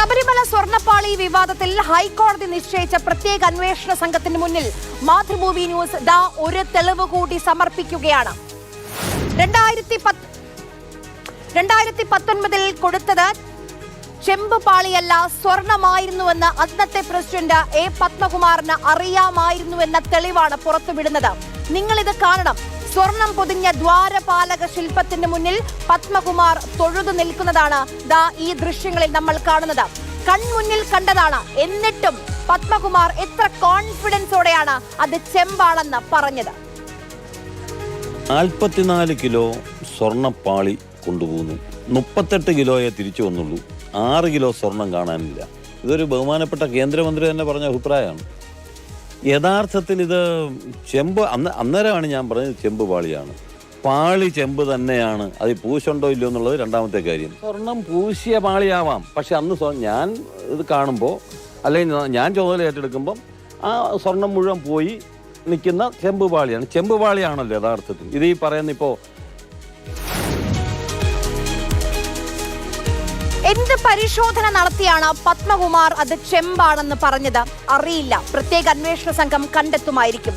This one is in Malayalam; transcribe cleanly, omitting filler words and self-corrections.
ശബരിമല സ്വർണ്ണപ്പാളി വിവാദത്തിൽ ഹൈക്കോടതി നിശ്ചയിച്ച പ്രത്യേക അന്വേഷണ സംഘത്തിന് മുന്നിൽ മാതൃഭൂമി ന്യൂസ് ദാ ഒരു തെളിവ് കൂടി സമർപ്പിക്കുകയാണ്. 2019 കൊടുത്തത് ചെമ്പ് പാളിയല്ല സ്വർണമായിരുന്നുവെന്ന് അന്നത്തെ പ്രസിഡന്റ് എ പത്മകുമാറിന് അറിയാമായിരുന്നുവെന്ന തെളിവാണ് പുറത്തുവിടുന്നത്. നിങ്ങളിത് കാണണം. സ്വർണം പൊതിഞ്ഞ ദ്വാരപാലക ശില്പത്തിന് മുന്നിൽ പത്മകുമാർ തൊഴുതു നിൽക്കുന്നതാണ് ദാ ഈ ദൃശ്യങ്ങളിൽ നമ്മൾ കാണുന്നത്. കൺമുന്നിൽ കണ്ടതാണ്. എന്നിട്ടും പത്മകുമാർ എത്ര കോൺഫിഡൻസോടെയാണ് അത് ചെമ്പാണെന്ന് പറഞ്ഞത്. 44 കിലോ സ്വർണ്ണപ്പാളി കൊണ്ടുപോകുന്നു. 38 കിലോയെ തിരിച്ചു വന്നുള്ളൂ. 6 കിലോ സ്വർണം കാണാനില്ല. ഇതൊരു ബഹുമാനപ്പെട്ട കേന്ദ്രമന്ത്രി തന്നെ പറഞ്ഞ അഭിപ്രായമാണ്. യഥാർത്ഥത്തിൽ ഇത് ചെമ്പ് അന്നേരമാണ് ഞാൻ പറഞ്ഞത് ചെമ്പ് പാളിയാണ്. പാളി ചെമ്പ് തന്നെയാണ്. അത് പൂശുണ്ടോ ഇല്ലയോ എന്നുള്ളത് രണ്ടാമത്തെ കാര്യം. സ്വർണം പൂശിയ പാളിയാവാം. പക്ഷെ അന്ന് ഞാൻ ഇത് കാണുമ്പോൾ അല്ലെങ്കിൽ ഞാൻ ചുമതല ഏറ്റെടുക്കുമ്പം ആ സ്വർണം മുഴുവൻ പോയി നിൽക്കുന്ന ചെമ്പ് പാളിയാണ്. ചെമ്പ് പാളിയാണല്ലോ യഥാർത്ഥത്തിൽ. ഇത് ഈ പറയുന്ന ഇപ്പോൾ എന്ത് പരിശോധന നടത്തിയാണ് പത്മകുമാർ അത് ചെമ്പാണെന്ന് പറഞ്ഞത്? അറിയില്ല. പ്രത്യേക അന്വേഷണ സംഘം കണ്ടെത്തുമായിരിക്കും.